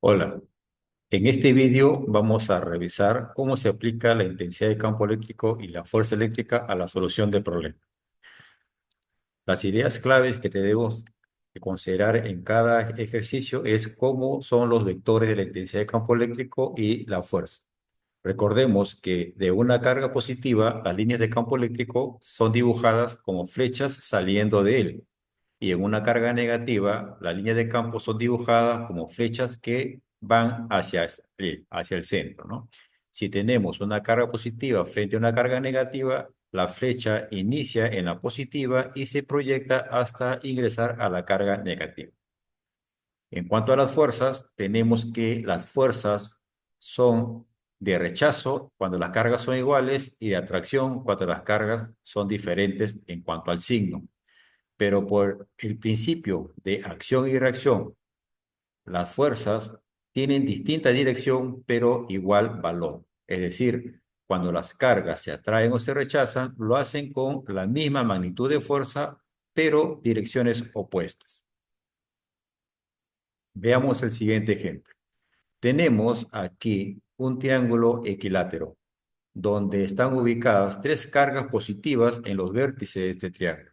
Hola, en este vídeo vamos a revisar cómo se aplica la intensidad de campo eléctrico y la fuerza eléctrica a la solución del problema. Las ideas claves que debemos de considerar en cada ejercicio es cómo son los vectores de la intensidad de campo eléctrico y la fuerza. Recordemos que de una carga positiva, las líneas de campo eléctrico son dibujadas como flechas saliendo de él. Y en una carga negativa, las líneas de campo son dibujadas como flechas que van hacia el centro, ¿no? Si tenemos una carga positiva frente a una carga negativa, la flecha inicia en la positiva y se proyecta hasta ingresar a la carga negativa. En cuanto a las fuerzas, tenemos que las fuerzas son de rechazo cuando las cargas son iguales y de atracción cuando las cargas son diferentes en cuanto al signo. Pero por el principio de acción y reacción, las fuerzas tienen distinta dirección, pero igual valor. Es decir, cuando las cargas se atraen o se rechazan, lo hacen con la misma magnitud de fuerza, pero direcciones opuestas. Veamos el siguiente ejemplo. Tenemos aquí un triángulo equilátero, donde están ubicadas tres cargas positivas en los vértices de este triángulo.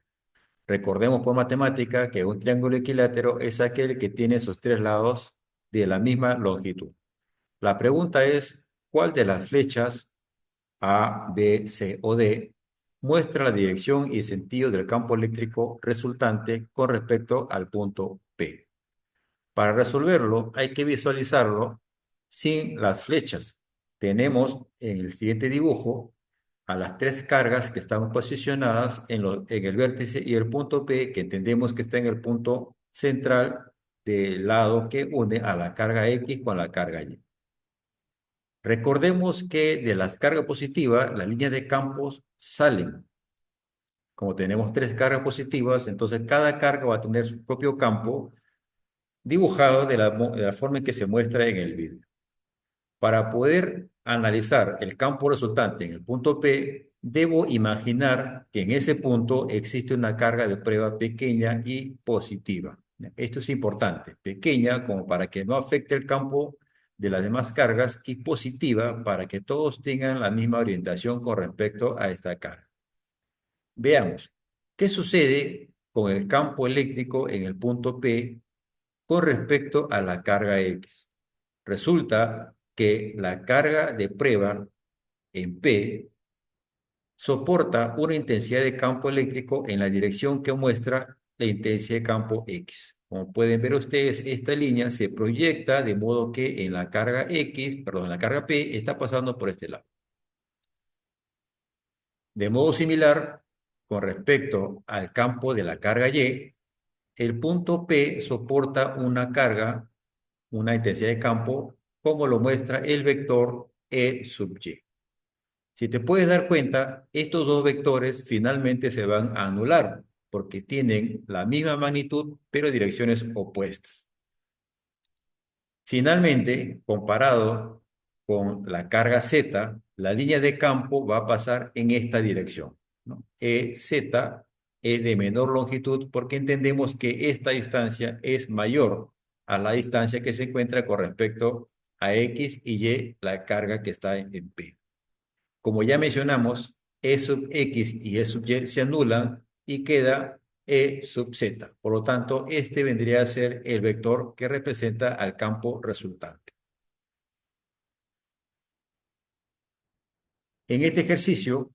Recordemos por matemática que un triángulo equilátero es aquel que tiene sus tres lados de la misma longitud. La pregunta es, ¿cuál de las flechas A, B, C o D muestra la dirección y sentido del campo eléctrico resultante con respecto al punto P? Para resolverlo hay que visualizarlo sin las flechas. Tenemos en el siguiente dibujo a las tres cargas que están posicionadas en el vértice y el punto P, que entendemos que está en el punto central del lado que une a la carga X con la carga Y. Recordemos que de las cargas positivas, las líneas de campos salen. Como tenemos tres cargas positivas, entonces cada carga va a tener su propio campo dibujado de la forma en que se muestra en el vídeo. Para poder analizar el campo resultante en el punto P, debo imaginar que en ese punto existe una carga de prueba pequeña y positiva. Esto es importante, pequeña como para que no afecte el campo de las demás cargas y positiva para que todos tengan la misma orientación con respecto a esta carga. Veamos, ¿qué sucede con el campo eléctrico en el punto P con respecto a la carga X? Resulta que la carga de prueba en P soporta una intensidad de campo eléctrico en la dirección que muestra la intensidad de campo X. Como pueden ver ustedes, esta línea se proyecta de modo que en la carga X, perdón, en la carga P está pasando por este lado. De modo similar, con respecto al campo de la carga Y, el punto P soporta una carga, una intensidad de campo, como lo muestra el vector E sub Y. Si te puedes dar cuenta, estos dos vectores finalmente se van a anular porque tienen la misma magnitud, pero direcciones opuestas. Finalmente, comparado con la carga Z, la línea de campo va a pasar en esta dirección, ¿no? EZ es de menor longitud porque entendemos que esta distancia es mayor a la distancia que se encuentra con respecto a X y Y, la carga que está en P. Como ya mencionamos, E sub X y E sub Y se anulan y queda E sub Z. Por lo tanto, este vendría a ser el vector que representa al campo resultante. En este ejercicio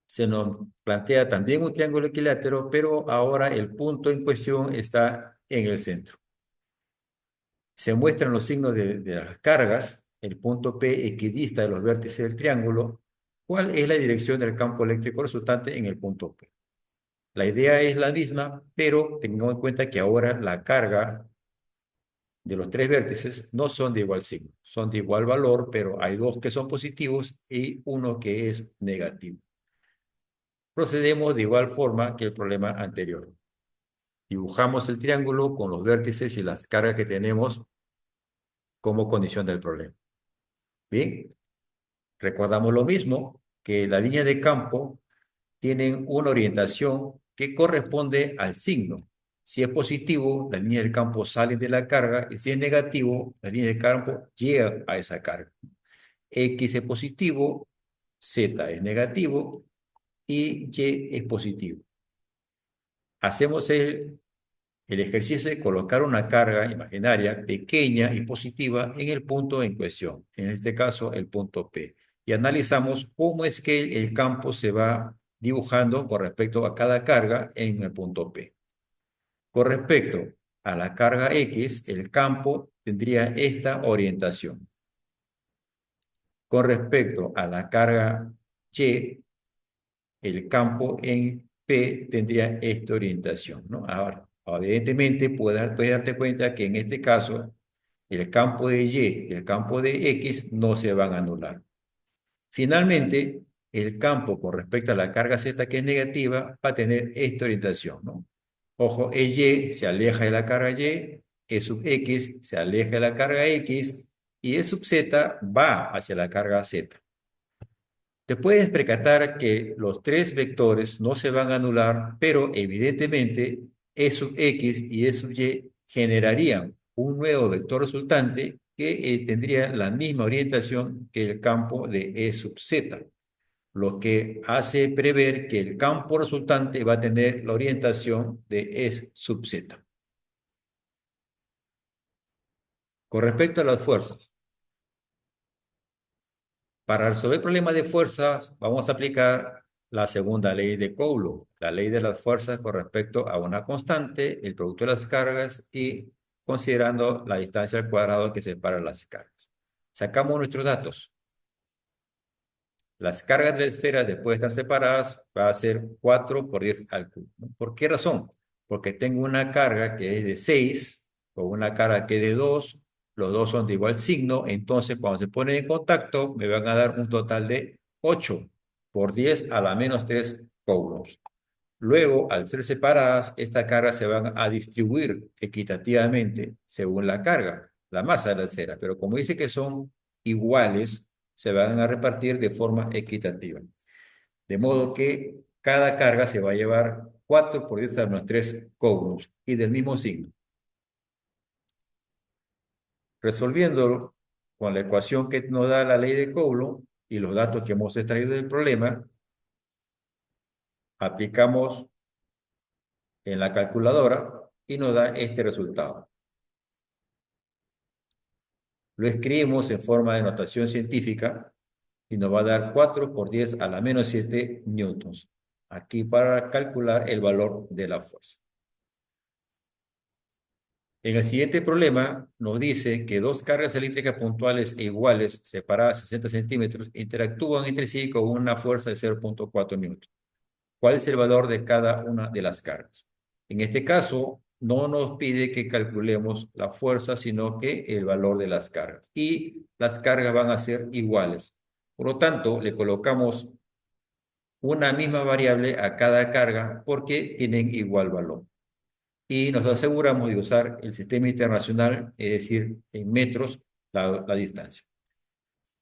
se nos plantea también un triángulo equilátero, pero ahora el punto en cuestión está en el centro. Se muestran los signos de las cargas, el punto P equidista de los vértices del triángulo. ¿Cuál es la dirección del campo eléctrico resultante en el punto P? La idea es la misma, pero tengamos en cuenta que ahora la carga de los tres vértices no son de igual signo, son de igual valor, pero hay dos que son positivos y uno que es negativo. Procedemos de igual forma que el problema anterior. Dibujamos el triángulo con los vértices y las cargas que tenemos como condición del problema. Bien, recordamos lo mismo, que la línea de campo tienen una orientación que corresponde al signo. Si es positivo, las líneas del campo salen de la carga y si es negativo, las líneas del campo llegan a esa carga. X es positivo, Z es negativo y Y es positivo. Hacemos el ejercicio de colocar una carga imaginaria pequeña y positiva en el punto en cuestión, en este caso el punto P, y analizamos cómo es que el campo se va dibujando con respecto a cada carga en el punto P. Con respecto a la carga X, el campo tendría esta orientación. Con respecto a la carga Y, el campo en P tendría esta orientación, ¿no? Ahora, evidentemente, puedes darte cuenta que en este caso, el campo de Y y el campo de X no se van a anular. Finalmente, el campo con respecto a la carga Z que es negativa va a tener esta orientación, ¿no? Ojo, EY se aleja de la carga Y, E sub X se aleja de la carga X y E sub Z va hacia la carga Z. Te puedes percatar que los tres vectores no se van a anular, pero evidentemente E sub X y E sub Y generarían un nuevo vector resultante que tendría la misma orientación que el campo de E sub Z, lo que hace prever que el campo resultante va a tener la orientación de E sub Z. Con respecto a las fuerzas, para resolver problemas de fuerzas, vamos a aplicar la segunda ley de Coulomb, la ley de las fuerzas con respecto a una constante, el producto de las cargas y considerando la distancia al cuadrado que separa las cargas. Sacamos nuestros datos. Las cargas de la esfera, después de estar separadas, va a ser 4 por 10 al cubo, ¿no? ¿Por qué razón? Porque tengo una carga que es de 6 con una carga que es de 2. Los dos son de igual signo, entonces cuando se ponen en contacto me van a dar un total de 8 por 10 a la menos 3 coulombs. Luego, al ser separadas, estas cargas se van a distribuir equitativamente según la carga, la masa de la esfera, pero como dice que son iguales, se van a repartir de forma equitativa. De modo que cada carga se va a llevar 4 por 10 a menos 3 coulombs y del mismo signo. Resolviéndolo con la ecuación que nos da la ley de Coulomb y los datos que hemos extraído del problema, aplicamos en la calculadora y nos da este resultado. Lo escribimos en forma de notación científica y nos va a dar 4 por 10 a la menos 7 newtons. Aquí para calcular el valor de la fuerza. En el siguiente problema nos dice que dos cargas eléctricas puntuales e iguales, separadas 60 centímetros, interactúan entre sí con una fuerza de 0,4 newtons. ¿Cuál es el valor de cada una de las cargas? En este caso, no nos pide que calculemos la fuerza, sino que el valor de las cargas. Y las cargas van a ser iguales. Por lo tanto, le colocamos una misma variable a cada carga porque tienen igual valor. Y nos aseguramos de usar el sistema internacional, es decir, en metros, la distancia.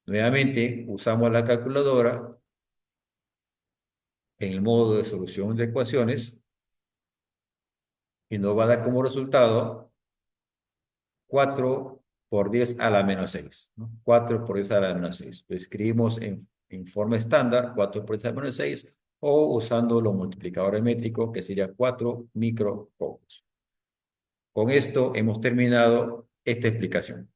Nuevamente, usamos la calculadora en el modo de solución de ecuaciones y nos va a dar como resultado 4 por 10 a la menos 6, ¿no? 4 por 10 a la menos 6. Lo escribimos en forma estándar, 4 por 10 a la menos 6, o usando los multiplicadores métricos, que sería 4 microcoulombs. Con esto hemos terminado esta explicación.